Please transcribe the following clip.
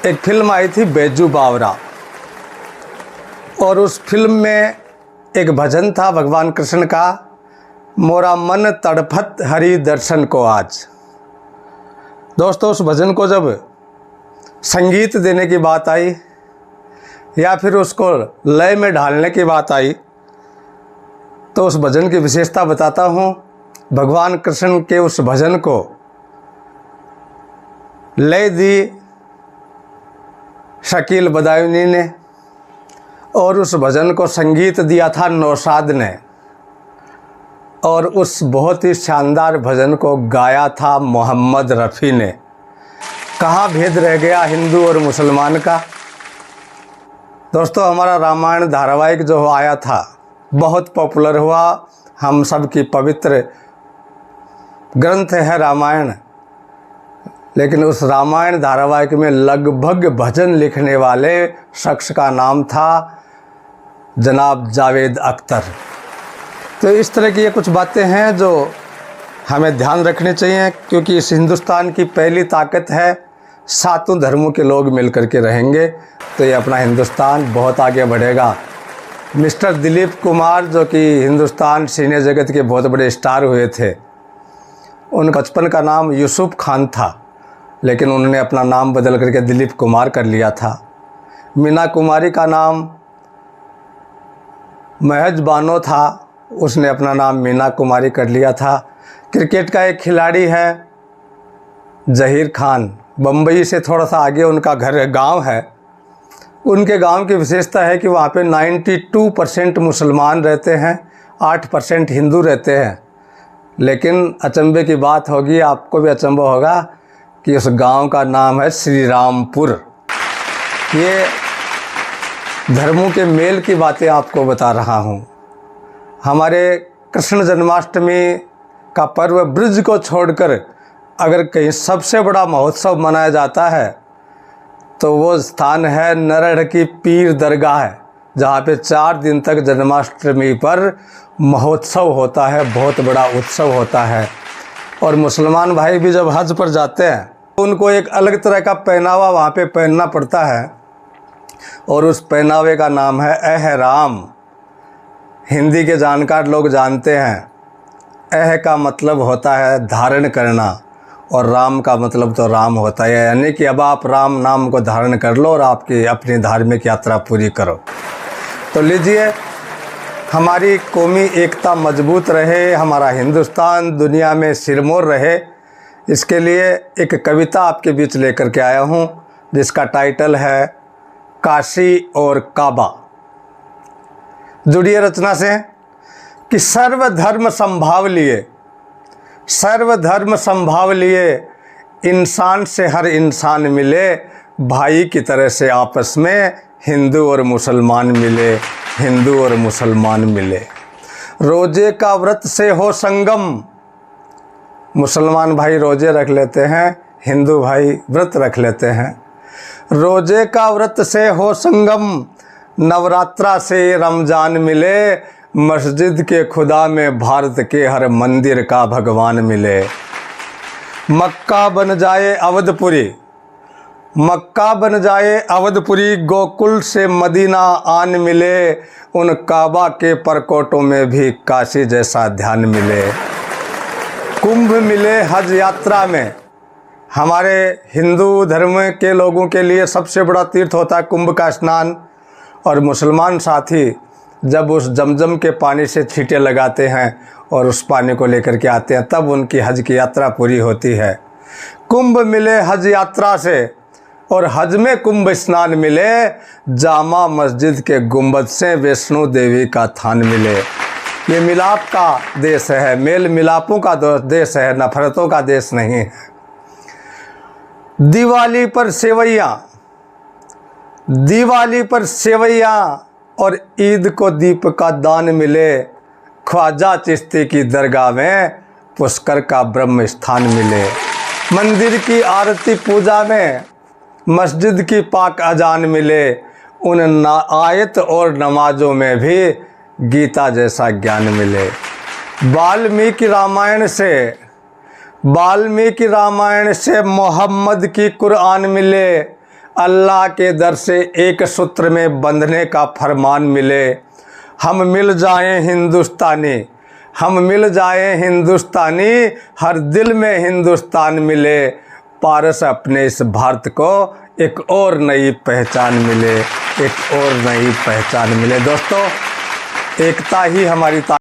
एक फिल्म आई थी बैजू बावरा, और उस फिल्म में एक भजन था भगवान कृष्ण का, मोरा मन तड़फत हरि दर्शन को आज। दोस्तों, उस भजन को जब संगीत देने की बात आई या फिर उसको लय में ढालने की बात आई, तो उस भजन की विशेषता बताता हूँ। भगवान कृष्ण के उस भजन को लय दी शकील बदायूनी ने, और उस भजन को संगीत दिया था नौशाद ने, और उस बहुत ही शानदार भजन को गाया था मोहम्मद रफ़ी ने। कहाँ भेद रह गया हिंदू और मुसलमान का। दोस्तों, हमारा रामायण धारावाहिक जो आया था बहुत पॉपुलर हुआ, हम सब की पवित्र ग्रंथ है रामायण। लेकिन उस रामायण धारावाहिक में लगभग भजन लिखने वाले शख्स का नाम था जनाब जावेद अख्तर। तो इस तरह की ये कुछ बातें हैं जो हमें ध्यान रखनी चाहिए, क्योंकि इस हिंदुस्तान की पहली ताकत है सातों धर्मों के लोग मिलकर के रहेंगे तो ये अपना हिंदुस्तान बहुत आगे बढ़ेगा। मिस्टर दिलीप कुमार, जो कि हिंदुस्तान सिने जगत के बहुत बड़े स्टार हुए थे, उनका बचपन का नाम यूसुफ खान था, लेकिन उन्होंने अपना नाम बदल करके दिलीप कुमार कर लिया था। मीना कुमारी का नाम महज बानो था, उसने अपना नाम मीना कुमारी कर लिया था। क्रिकेट का एक खिलाड़ी है जहीर खान, बम्बई से थोड़ा सा आगे उनका गांव है। उनके गांव की विशेषता है कि वहाँ पे 92% मुसलमान रहते हैं, 8% हिंदू रहते हैं। लेकिन अचंभे की बात होगी, आपको भी अचंभा होगा कि उस गांव का नाम है श्री रामपुर। ये धर्मों के मेल की बातें आपको बता रहा हूँ। हमारे कृष्ण जन्माष्टमी का पर्व ब्रज को छोड़कर अगर कहीं सबसे बड़ा महोत्सव मनाया जाता है तो वो स्थान है नरहड़ की पीर दरगाह है, जहाँ पे 4 दिन तक जन्माष्टमी पर महोत्सव होता है, बहुत बड़ा उत्सव होता है। और मुसलमान भाई भी जब हज पर जाते हैं तो उनको एक अलग तरह का पहनावा वहाँ पे पहनना पड़ता है, और उस पहनावे का नाम है एहराम। हिंदी के जानकार लोग जानते हैं, एह का मतलब होता है धारण करना, और राम का मतलब तो राम होता है, यानी कि अब आप राम नाम को धारण कर लो और आपकी अपनी धार्मिक यात्रा पूरी करो। तो लीजिए, हमारी कौमी एकता मजबूत रहे, हमारा हिंदुस्तान दुनिया में सिरमौर रहे, इसके लिए एक कविता आपके बीच लेकर के आया हूँ, जिसका टाइटल है काशी और काबा। जुड़िए रचना से कि सर्वधर्म संभाव लिए, सर्वधर्म संभाव लिए, इंसान से हर इंसान मिले, भाई की तरह से आपस में हिंदू और मुसलमान मिले, हिंदू और मुसलमान मिले। रोजे का व्रत से हो संगम, मुसलमान भाई रोजे रख लेते हैं, हिंदू भाई व्रत रख लेते हैं। रोजे का व्रत से हो संगम, नवरात्रा से रमजान मिले, मस्जिद के खुदा में भारत के हर मंदिर का भगवान मिले। मक्का बन जाए अवधपुरी, मक्का बन जाए अवधपुरी, गोकुल से मदीना आन मिले, उन काबा के परकोटों में भी काशी जैसा ध्यान मिले। कुंभ मिले हज यात्रा में, हमारे हिंदू धर्म के लोगों के लिए सबसे बड़ा तीर्थ होता है कुंभ का स्नान, और मुसलमान साथी जब उस जमजम के पानी से छींटे लगाते हैं और उस पानी को लेकर के आते हैं, तब उनकी हज की यात्रा पूरी होती है। कुंभ मिले हज यात्रा से, और हज में कुंभ स्नान मिले, जामा मस्जिद के गुंबद से वैष्णो देवी का थान मिले। ये मिलाप का देश है, मेल मिलापों का देश है, नफरतों का देश नहीं है। दिवाली पर सेवैयाँ, दिवाली पर सेवैयाँ और ईद को दीप का दान मिले, ख्वाजा चिश्ती की दरगाह में पुष्कर का ब्रह्म स्थान मिले। मंदिर की आरती पूजा में मस्जिद की पाक अजान मिले, उन आयत और नमाजों में भी गीता जैसा ज्ञान मिले। वाल्मीकि रामायण से मोहम्मद की कुरान मिले, अल्लाह के दर से एक सूत्र में बंधने का फरमान मिले। हम मिल जाएं हिंदुस्तानी, हम मिल जाएं हिंदुस्तानी, हर दिल में हिंदुस्तान मिले। पारस अपने इस भारत को एक और नई पहचान मिले, एक और नई पहचान मिले। दोस्तों, एकता ही हमारी